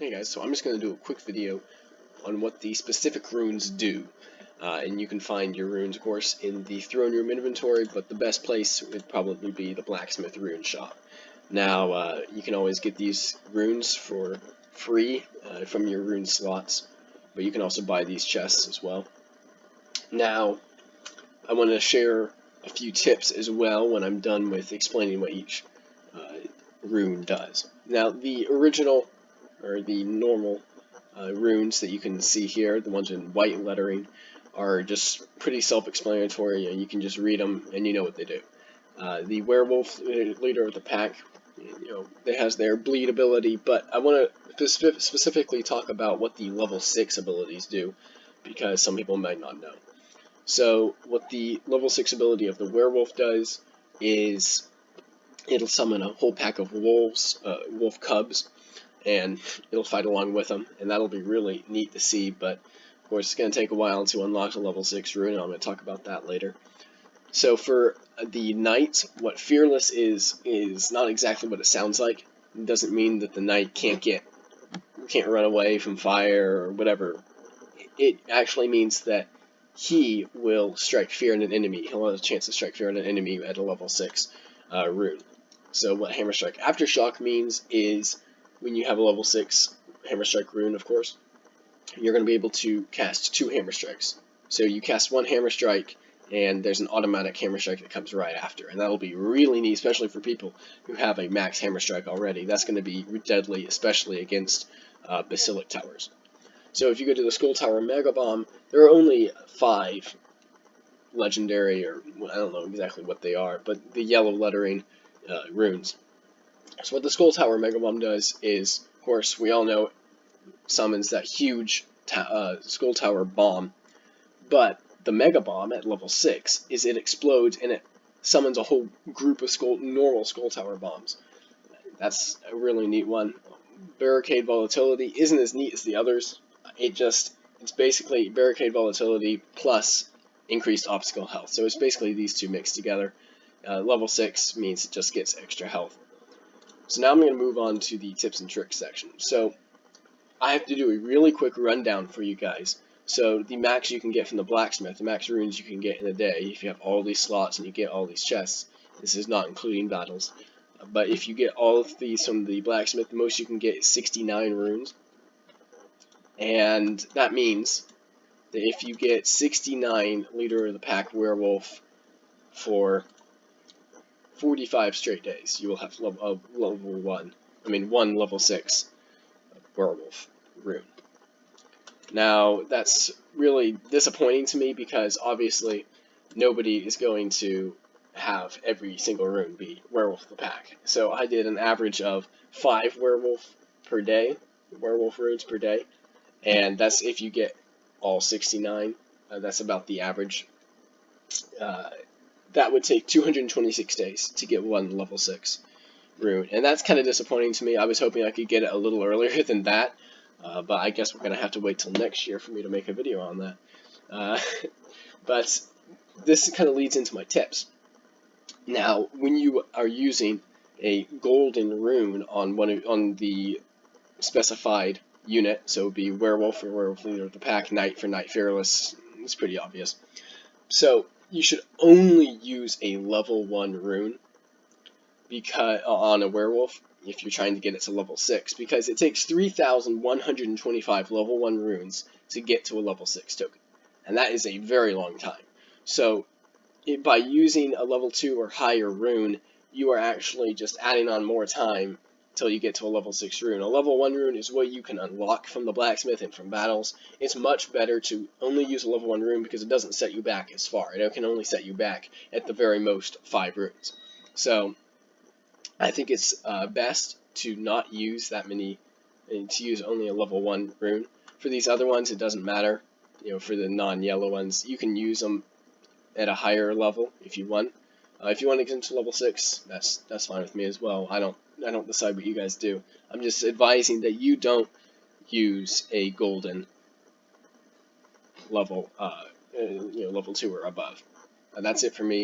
Hey guys, so I'm just going to do a quick video on what the specific runes do. And you can find your runes, of course, in the throne room inventory, but the best place would probably be the blacksmith rune shop. Now, you can always get these runes for free from your rune slots, but you can also buy these chests as well. Now, I want to share a few tips as well when I'm done with explaining what each rune does. Now, the original or the normal runes that you can see here, the ones in white lettering, are just pretty self-explanatory, and you can just read them and you know what they do. The werewolf, leader of the pack, it has their bleed ability, but I want to specifically talk about what the level 6 abilities do, because some people might not know. So what the level 6 ability of the werewolf does is it'll summon a whole pack of wolves, wolf cubs, and it'll fight along with them, and that'll be really neat to see, but of course it's going to take a while to unlock the level 6 rune, and I'm going to talk about that later. So for the knight, what fearless is not exactly what it sounds like. It doesn't mean that the knight can't run away from fire or whatever. It actually means that he will strike fear in an enemy. He'll have a chance to strike fear in an enemy at a level 6 rune. So what Hammer Strike Aftershock means is when you have a level 6 Hammer Strike rune, of course, you're going to be able to cast 2 Hammer Strikes. So you cast 1 Hammer Strike, and there's an automatic Hammer Strike that comes right after. And that'll be really neat, especially for people who have a max Hammer Strike already. That's going to be deadly, especially against Basilic Towers. So if you go to the Skull Tower Mega Bomb, there are only 5 legendary, or I don't know exactly what they are, but the yellow lettering runes. So what the Skull Tower Mega Bomb does is, of course, we all know, summons that huge Skull Tower bomb, but the Mega Bomb at level 6 is it explodes and it summons a whole group of normal Skull Tower bombs. That's a really neat one. Barricade Volatility isn't as neat as the others. It's basically Barricade Volatility plus increased obstacle health. So it's basically these two mixed together. Level 6 means it just gets extra health. So now I'm going to move on to the tips and tricks section. So I have to do a really quick rundown for you guys. So the max you can get from the blacksmith, the max runes you can get in a day, if you have all these slots and you get all these chests, this is not including battles, but if you get all of these from the blacksmith, the most you can get is 69 runes. And that means that if you get 69 leader of the pack werewolf for 45 straight days, you will have one level 6 werewolf rune. Now, that's really disappointing to me because obviously nobody is going to have every single rune be werewolf of the pack. So I did an average of 5 werewolf runes per day, and that's if you get all 69. That's about the average. That would take 226 days to get one level 6 rune, and that's kind of disappointing to me. I was hoping I could get it a little earlier than that, but I guess we're going to have to wait till next year for me to make a video on that. But this kind of leads into my tips. Now, when you are using a golden rune on the specified unit, so it would be werewolf for werewolf leader of the pack, knight for knight fearless, it's pretty obvious. So you should only use a level 1 rune on a werewolf if you're trying to get it to level 6, because it takes 3,125 level 1 runes to get to a level 6 token, and that is a very long time. So by using a level 2 or higher rune, you are actually just adding on more time till you get to a level 6 rune. A level 1 rune is what you can unlock from the blacksmith and from battles. It's much better to only use a level 1 rune because it doesn't set you back as far. It can only set you back at the very most 5 runes. So I think it's best to not use that many, and to use only a level 1 rune. For these other ones, it doesn't matter. For the non-yellow ones, you can use them at a higher level if you want. If you want to get into level 6, that's fine with me as well. I don't decide what you guys do. I'm just advising that you don't use a golden level, level 2 or above. That's it for me.